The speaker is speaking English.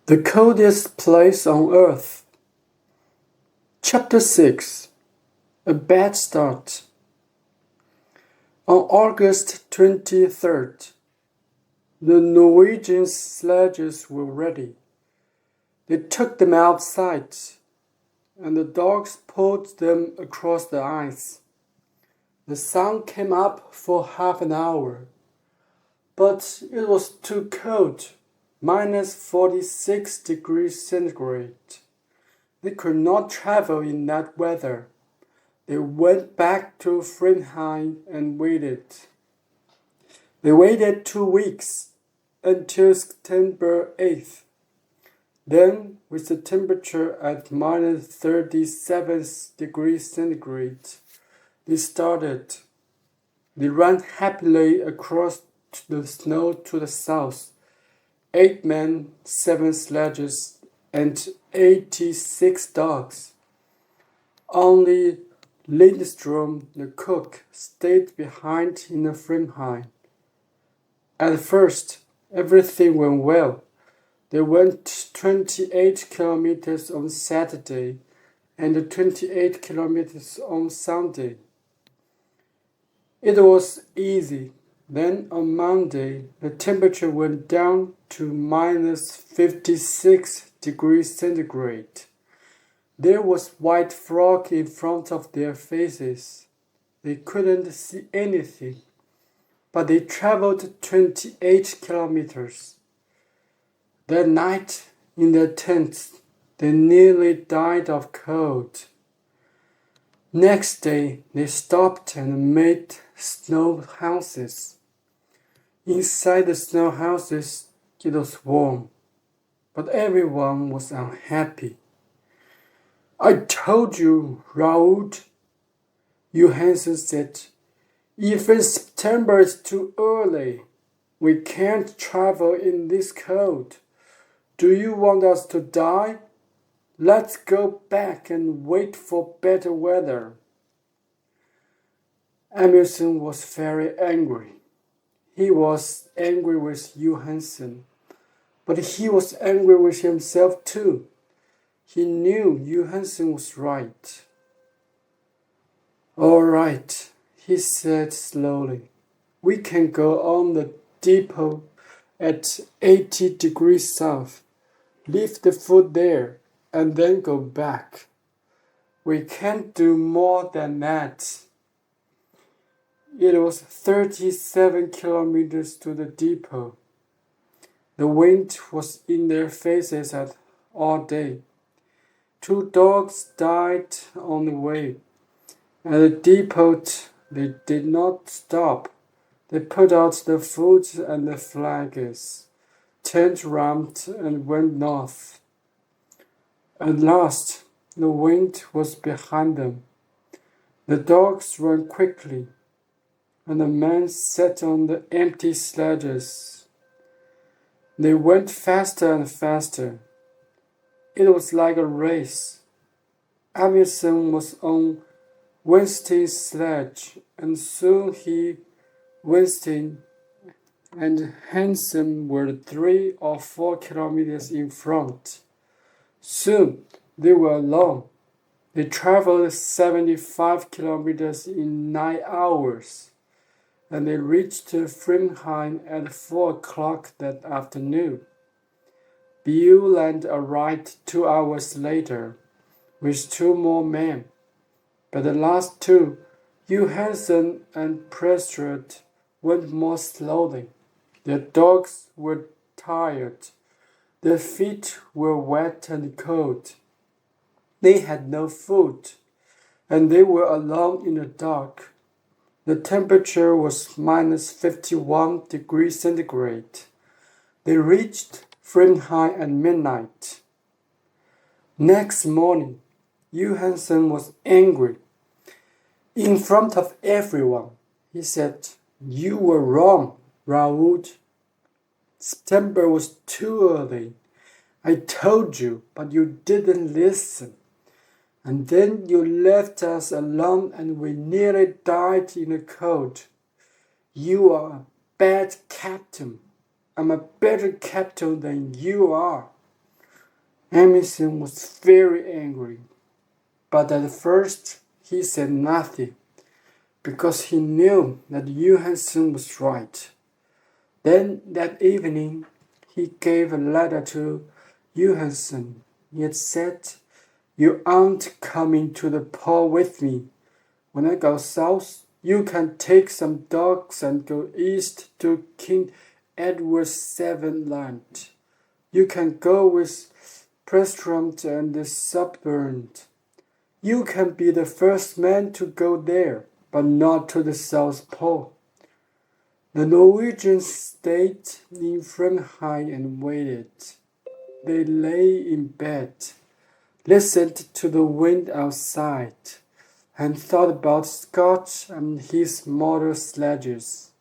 The Coldest Place on Earth. Chapter 6. A Bad Start. On August 23rd, the Norwegian sledges were ready. They took them outside, and the dogs pulled them across the ice. The sun came up for half an hour, but it was too cold. -46 degrees centigrade. They could not travel in that weather. They went back to Frimheim and waited. They waited 2 weeks, until September 8th. Then, with the temperature at -37 degrees centigrade, they started. They ran happily across the snow to the south. 8 men, 7 sledges, and 86 dogs. Only Lindström, the cook, stayed behind in the Frimheim. At first, everything went well. They went 28 kilometers on Saturday and 28 kilometers on Sunday. It was easy. Then on Monday, the temperature went down to -56 degrees centigrade. There was white fog in front of their faces. They couldn't see anything, but they traveled 28 kilometers. That night, in their tents, they nearly died of cold. Next day, they stopped and made snow houses. Inside the snow houses, it was warm, but everyone was unhappy. "I told you, Raoul," Johansen said. "Even September is too early. We can't travel in this cold. Do you want us to die? Let's go back and wait for better weather." Emerson was very angry. He was angry with Johansen, but he was angry with himself too. He knew Johansen was right. "All right," he said slowly. "We can go on the depot at 80 degrees south, leave the food there, and then go back. We can't do more than that." It was 37 kilometers to the depot. The wind was in their faces all day. 2 dogs died on the way. At the depot, they did not stop. They put out the food and the flags, turned round and went north. At last, the wind was behind them. The dogs ran quickly, and the men sat on the empty sledges. They went faster and faster. It was like a race. Amundsen was on Winston's sledge, and soon Winston and Hansen were 3 or 4 kilometers in front. Soon they were alone. They traveled 75 kilometers in 9 hours. And they reached Frimheim at 4 o'clock that afternoon. Beuland arrived 2 hours later, with 2 more men. But the last 2, Johansen and Prestrud, went more slowly. Their dogs were tired. Their feet were wet and cold. They had no food, and they were alone in the dark. The temperature was -51 degrees centigrade. They reached Frimheim at midnight. Next morning, Johansen was angry. In front of everyone, he said, "You were wrong, Raoul. September was too early. I told you, but you didn't listen. And then you left us alone and we nearly died in the cold. You are a bad captain. I'm a better captain than you are. Emerson was very angry, but at first he said nothing, because he knew that Johansson was right. Then that evening he gave a letter to Johansson. He had said, "You aren't coming to the pole with me. When I go south, you can take some dogs and go east to King Edward VII Land. You can go with Prestrand and the Suburban. You can be the first man to go there, but not to the South Pole." The Norwegians stayed in Framheim and waited. They lay in bed, listened to the wind outside, and thought about Scott and his motor sledges.